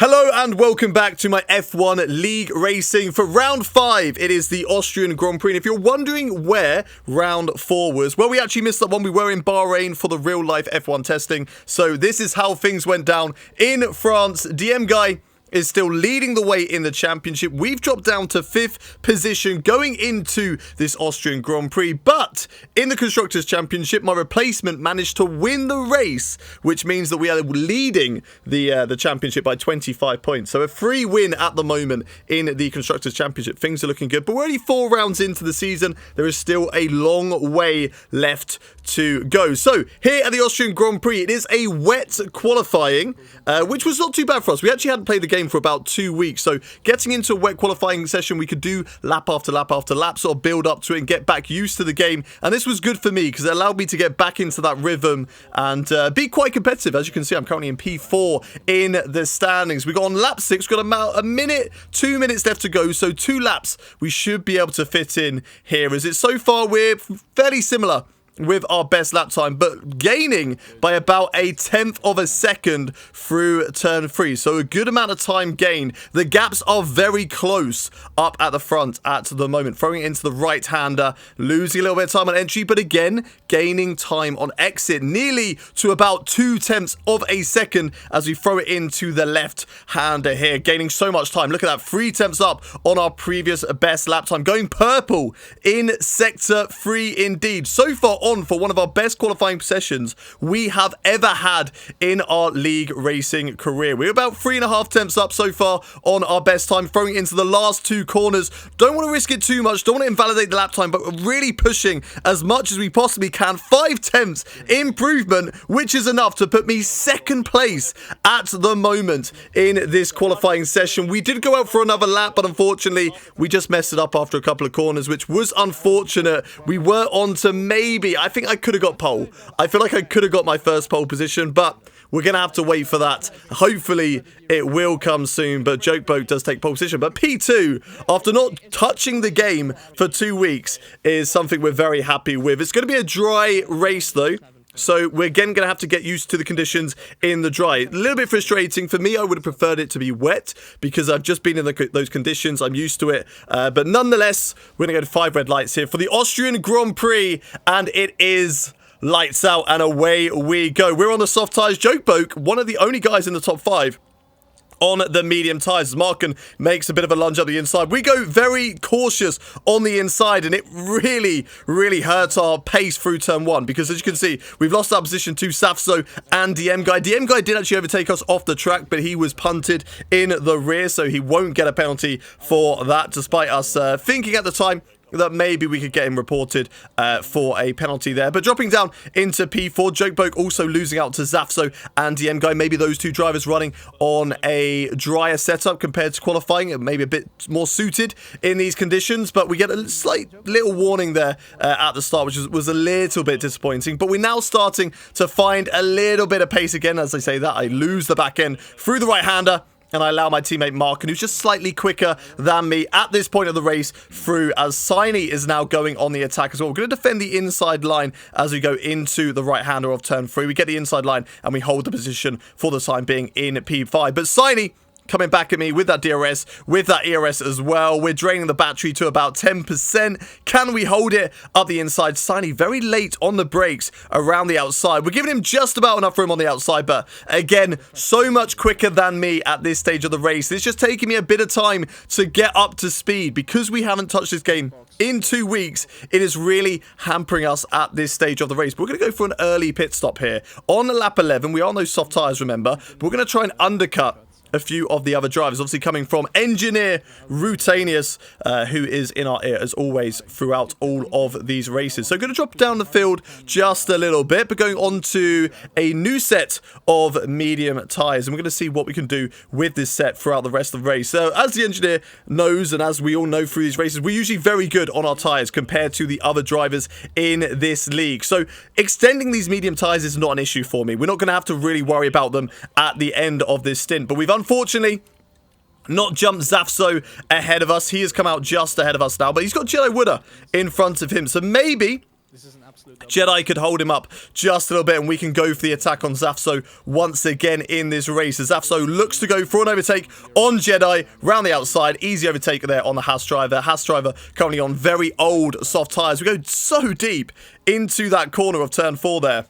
Hello and welcome back to my F1 League Racing for round 5. It is the Austrian Grand Prix. And if you're wondering where round 4 was, well, we actually missed that one. We were in Bahrain for the real life F1 testing. So this is how things went down in France. DM Guy is still leading the way in the championship. We've dropped down to 5th position going into this Austrian Grand Prix. But in the Constructors' Championship, my replacement managed to win the race, which means that we are leading the championship by 25 points. So a free win at the moment in the Constructors' Championship. Things are looking good, but we're only 4 rounds into the season. There is still a long way left to go. So here at the Austrian Grand Prix, it is a wet qualifying, which was not too bad for us. We actually hadn't played the game for about 2 weeks, so getting into a wet qualifying session, we could do lap after lap after lap, sort of build up to it and get back used to the game. And this was good for me because it allowed me to get back into that rhythm and be quite competitive. As you can see, I'm currently in P4 in the standings. We got on lap 6, we've got about a minute, 2 minutes left to go, so 2 laps we should be able to fit in here. As it so far, we're fairly similar with our best lap time, but gaining by about a 1/10 of a second through turn 3. So a good amount of time gained. The gaps are very close up at the front at the moment. Throwing it into the right-hander, losing a little bit of time on entry, but again, gaining time on exit, nearly to about 2/10 of a second as we throw it into the left-hander here. Gaining so much time. Look at that, 3/10 up on our previous best lap time. Going purple in Sector 3 indeed. So far on for one of our best qualifying sessions we have ever had in our league racing career. We're about 3.5 up so far on our best time, throwing it into the last 2 corners. Don't want to risk it too much, don't want to invalidate the lap time, but really pushing as much as we possibly can. 5/10 improvement, which is enough to put me 2nd place at the moment in this qualifying session. We did go out for another lap, but unfortunately we just messed it up after a couple of corners, which was unfortunate. We were on to maybe, I think I could have got pole. I feel like I could have got my first pole position, but we're going to have to wait for that. Hopefully it will come soon, but Jokeboat does take pole position. But P2, after not touching the game for 2 weeks, is something we're very happy with. It's going to be a dry race though, so we're again going to have to get used to the conditions in the dry. A little bit frustrating for me. I would have preferred it to be wet because I've just been in those conditions. I'm used to it. But nonetheless, we're going to go to 5 red lights here for the Austrian Grand Prix, and it is lights out and away we go. We're on the soft tyres. Jokeboat, one of the only guys in the top 5 on the medium tyres. Markin makes a bit of a lunge up the inside. We go very cautious on the inside, and it really, really hurts our pace through turn 1 because, as you can see, we've lost our position to Safso and DM Guy. DM Guy did actually overtake us off the track, but he was punted in the rear, so he won't get a penalty for that, despite us thinking at the time that maybe we could get him reported for a penalty there. But dropping down into P4, Jokeboat also losing out to Zafso and DM Guy. Maybe those 2 drivers running on a drier setup compared to qualifying, maybe a bit more suited in these conditions. But we get a slight little warning there at the start, which was a little bit disappointing. But we're now starting to find a little bit of pace again. As I say that, I lose the back end through the right-hander, and I allow my teammate Markin, who's just slightly quicker than me at this point of the race, through, as Saini is now going on the attack as well. We're going to defend the inside line as we go into the right-hander of turn 3. We get the inside line and we hold the position for the time being in P5. But Saini coming back at me with that DRS, with that ERS as well. We're draining the battery to about 10%. Can we hold it up the inside? Saini very late on the brakes around the outside. We're giving him just about enough room on the outside, but again, so much quicker than me at this stage of the race. It's just taking me a bit of time to get up to speed. Because we haven't touched this game in 2 weeks, it is really hampering us at this stage of the race. But we're going to go for an early pit stop here. On lap 11, we are on those soft tyres, remember, but we're going to try and undercut a few of the other drivers, obviously coming from engineer Rutanius, who is in our ear as always throughout all of these races. So going to drop down the field just a little bit, but going on to a new set of medium tyres, and we're going to see what we can do with this set throughout the rest of the race. So as the engineer knows, and as we all know through these races, we're usually very good on our tyres compared to the other drivers in this league. So extending these medium tyres is not an issue for me. We're not going to have to really worry about them at the end of this stint, but we've unfortunately not jumped Zafso ahead of us. He has come out just ahead of us now, but he's got Jello Wooder in front of him. So maybe Jedi could hold him up just a little bit, and we can go for the attack on Zafso once again in this race. As Zafso looks to go for an overtake on Jedi, round the outside. Easy overtake there on the Haas driver. Haas driver currently on very old soft tyres. We go so deep into that corner of turn 4 there.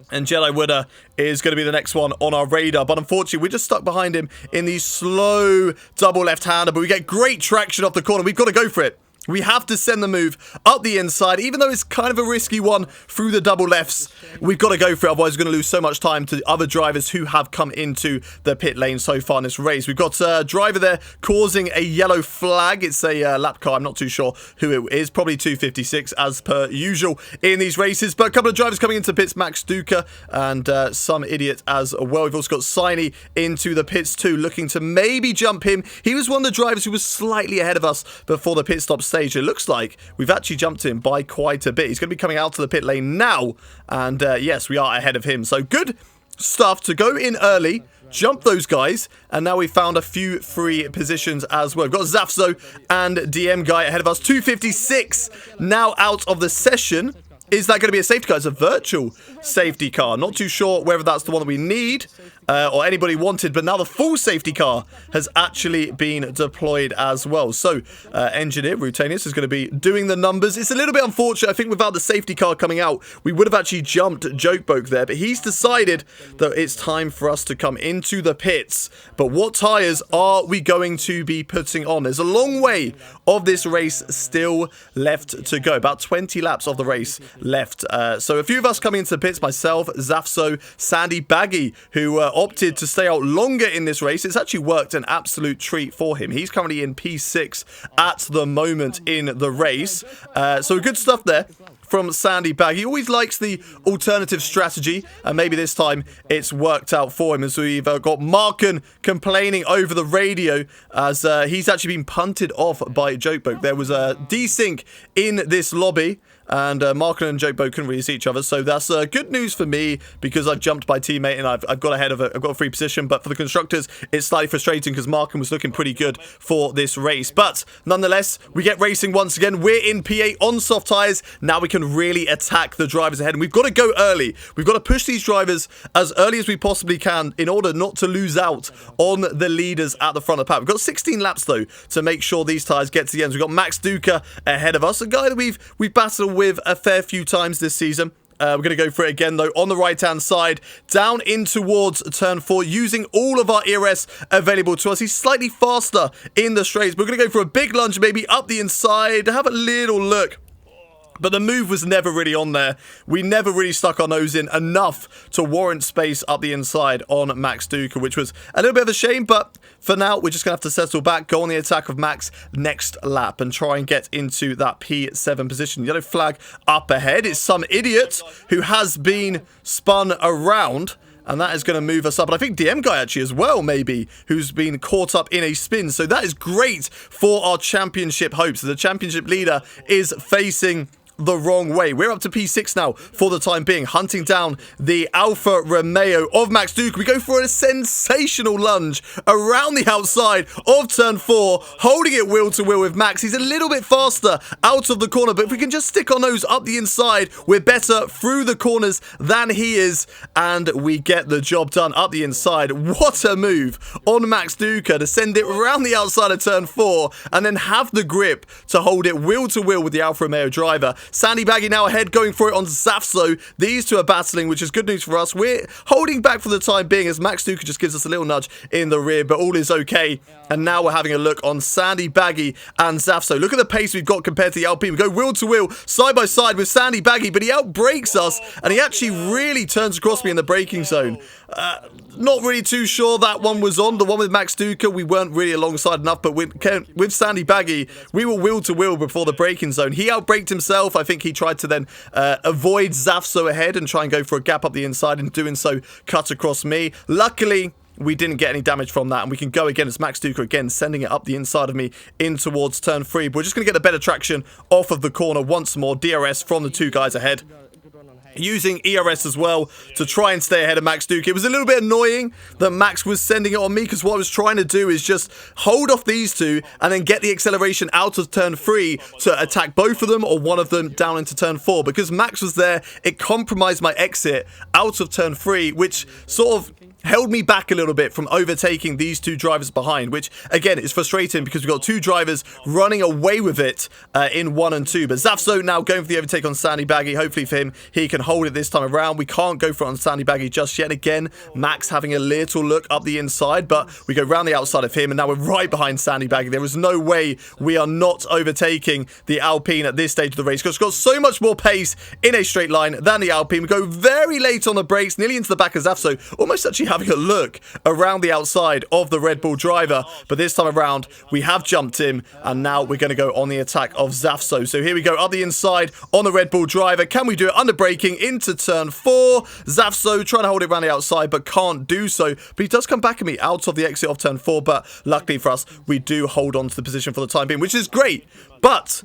And Jedi Wooder is going to be the next one on our radar. But unfortunately, we're just stuck behind him in the slow double left-hander. But we get great traction off the corner. We've got to go for it. We have to send the move up the inside, even though it's kind of a risky one through the double lefts. We've got to go for it, otherwise we're going to lose so much time to other drivers who have come into the pit lane so far in this race. We've got a driver there causing a yellow flag. It's a lap car. I'm not too sure who it is. Probably 256 as per usual in these races. But a couple of drivers coming into pits. Max Duca and some idiot as well. We've also got Siney into the pits too, looking to maybe jump him. He was one of the drivers who was slightly ahead of us before the pit stop stage. It looks like we've actually jumped him by quite a bit. He's going to be coming out to the pit lane now, and yes, we are ahead of him. So good stuff to go in early, jump those guys, and now we've found a few free positions as well. We've got Zafso and DM Guy ahead of us. 256 now out of the session. Is that going to be a safety car? It's a virtual safety car. Not too sure whether that's the one that we need or anybody wanted, but now the full safety car has actually been deployed as well. So, engineer Rutanius is going to be doing the numbers. It's a little bit unfortunate. I think without the safety car coming out, we would have actually jumped Jokeboke there, but he's decided that it's time for us to come into the pits. But what tyres are we going to be putting on? There's a long way of this race still left to go. About 20 laps of the race left. So a few of us coming into the pits, myself, Zafso, Sandy Baggy, who opted to stay out longer in this race. It's actually worked an absolute treat for him. He's currently in P6 at the moment in the race. So good stuff there from Sandy Baggy. He always likes the alternative strategy, and maybe this time it's worked out for him, as we've got Marken complaining over the radio as he's actually been punted off by Jokeboke. There was a desync in this lobby, and Marken and Jokeboke couldn't really see each other, so that's good news for me because I've jumped my teammate and I've got ahead of it. I've got a free position, but for the constructors, it's slightly frustrating because Marken was looking pretty good for this race. But nonetheless, we get racing once again. We're in P8 on soft tyres. Now we can really attack the drivers ahead, and we've got to go early. We've got to push these drivers as early as we possibly can in order not to lose out on the leaders at the front of the pack. We've got 16 laps though to make sure these tyres get to the end. We've got Max Duca ahead of us, a guy that we've battled with a fair few times this season. We're going to go for it again, though, on the right-hand side, down in towards turn 4, using all of our ERS available to us. He's slightly faster in the straights. We're going to go for a big lunge, maybe up the inside, have a little look. But the move was never really on there. We never really stuck our nose in enough to warrant space up the inside on Max Duca, which was a little bit of a shame. But for now, we're just going to have to settle back, go on the attack of Max next lap and try and get into that P7 position. Yellow flag up ahead. It's some idiot who has been spun around, and that is going to move us up. And I think DM Guy actually as well, maybe, who's been caught up in a spin. So that is great for our championship hopes. The championship leader is facing the wrong way. We're up to P6 now for the time being, hunting down the Alfa Romeo of Max Duca. We go for a sensational lunge around the outside of turn 4, holding it wheel to wheel with Max. He's a little bit faster out of the corner, but if we can just stick our nose up the inside, we're better through the corners than he is, and we get the job done up the inside. What a move on Max Duca to send it around the outside of turn 4 and then have the grip to hold it wheel to wheel with the Alfa Romeo driver. Sandy Baggy now ahead, going for it on Zafso. These two are battling, which is good news for us. We're holding back for the time being as Max Duca just gives us a little nudge in the rear, but all is okay. And now we're having a look on Sandy Baggy and Zafso. Look at the pace we've got compared to the LP. We go wheel to wheel, side by side with Sandy Baggy, but he outbrakes us, and he actually really turns across me in the braking zone. Not really too sure that one was on. The one with Max Duca, we weren't really alongside enough, but with Sandy Baggy, we were wheel to wheel before the braking zone. He outbraked himself. I think he tried to then avoid Zafso ahead and try and go for a gap up the inside, and doing so cut across me. Luckily, we didn't get any damage from that, and we can go again as Max Duca again, sending it up the inside of me in towards turn 3. But we're just going to get a better traction off of the corner once more. DRS from the two guys ahead. using ERS as well to try and stay ahead of Max Duke. It was a little bit annoying that Max was sending it on me, because what I was trying to do is just hold off these two and then get the acceleration out of turn 3 to attack both of them or one of them down into turn 4. Because Max was there, it compromised my exit out of turn 3, which sort of held me back a little bit from overtaking these two drivers behind, which again is frustrating because we've got two drivers running away with it in 1 and 2. But Zafso now going for the overtake on Sandy Baggy. Hopefully for him, he can hold it this time around. We can't go for it on Sandy Baggy just yet. Again, Max having a little look up the inside, but we go round the outside of him, and now we're right behind Sandy Baggy. There is no way we are not overtaking the Alpine at this stage of the race, because it's got so much more pace in a straight line than the Alpine. We go very late on the brakes, nearly into the back of Zafso, almost actually having a look around the outside of the Red Bull driver. But this time around, we have jumped him, and now we're going to go on the attack of Zafso. So here we go, up the inside on the Red Bull driver. Can we do it? Under braking into turn 4. Zafso trying to hold it around the outside, but can't do so. But he does come back at me out of the exit of turn 4. But luckily for us, we do hold on to the position for the time being, which is great. But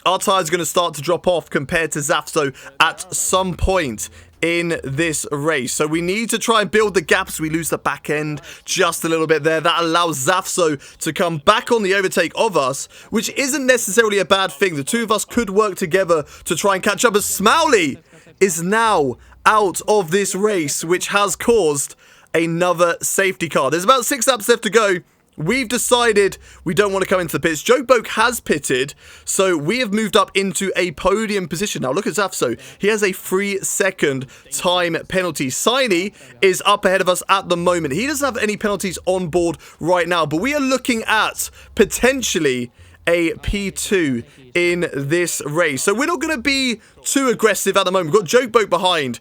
our tyres are going to start to drop off compared to Zafso at some point in this race. So we need to try and build the gaps. We lose the back end just a little bit there. That allows Zafso to come back on the overtake of us, which isn't necessarily a bad thing. The two of us could work together to try and catch up, as Smowley is now out of this race, which has caused another safety car. There's about 6 laps left to go. We've decided we don't want to come into the pits. Joe Boke has pitted, so we have moved up into a podium position. Now look at Zafso. He has a 3-second time penalty. Saini is up ahead of us at the moment. He doesn't have any penalties on board right now, but we are looking at potentially a P2 in this race. So we're not going to be too aggressive at the moment. We've got Joe Boke behind,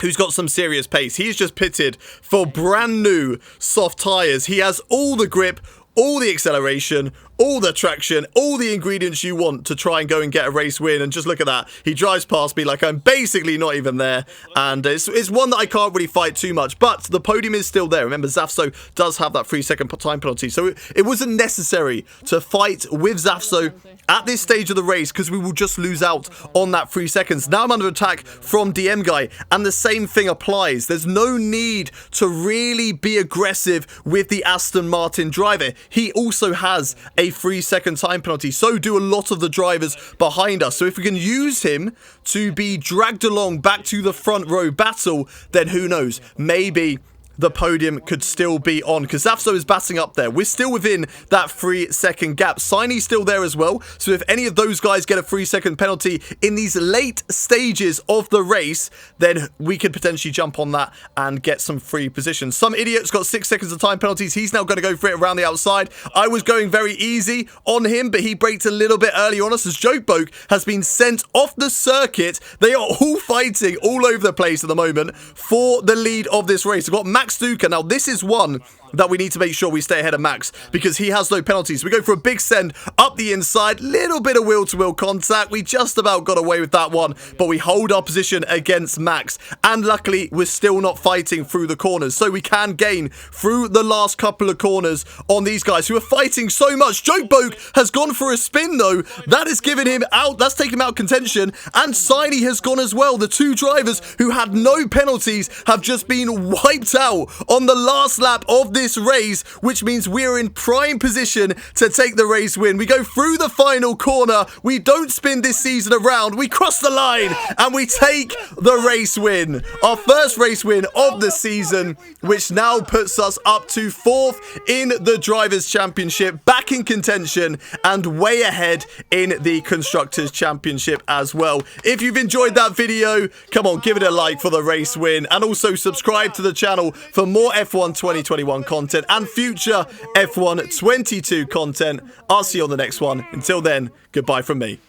who's got some serious pace. He's just pitted for brand new soft tyres. He has all the grip, all the acceleration, all the traction, all the ingredients you want to try and go and get a race win. And just look at that. He drives past me like I'm basically not even there. And it's one that I can't really fight too much. But the podium is still there. Remember, Zafso does have that 3-second time penalty. So it wasn't necessary to fight with Zafso at this stage of the race, because we will just lose out on that 3 seconds. Now I'm under attack from DM Guy, and the same thing applies. There's no need to really be aggressive with the Aston Martin driver. He also has a 3-second time penalty. So do a lot of the drivers behind us. So if we can use him to be dragged along back to the front row battle, then who knows? Maybe the podium could still be on, because Zafso is batting up there. We're still within that 3-second gap. Sainy's still there as well. So if any of those guys get a 3-second penalty in these late stages of the race, then we could potentially jump on that and get some free positions. Some idiot's got 6 seconds of time penalties. He's now going to go for it around the outside. I was going very easy on him, but he braked a little bit early on us as Joe Boke has been sent off the circuit. They are all fighting all over the place at the moment for the lead of this race. We've got Max Duca. Now this is one that we need to make sure we stay ahead of Max, because he has no penalties. We go for a big send up the inside, little bit of wheel-to-wheel contact. We just about got away with that one, but we hold our position against Max, and luckily we're still not fighting through the corners, so we can gain through the last couple of corners on these guys who are fighting so much. Joe Boke has gone for a spin though. That has given him out, that's taken him out contention, and Saini has gone as well. The two drivers who had no penalties have just been wiped out on the last lap of this race, which means we're in prime position to take the race win. We go through the final corner. We don't spin this season around. We cross the line and we take the race win. Our first race win of the season, which now puts us up to 4th in the Drivers' Championship, back in contention and way ahead in the Constructors' Championship as well. If you've enjoyed that video, come on, give it a like for the race win, and also subscribe to the channel for more F1 2021 content and future F1 22 content. I'll see you on the next one. Until then, goodbye from me.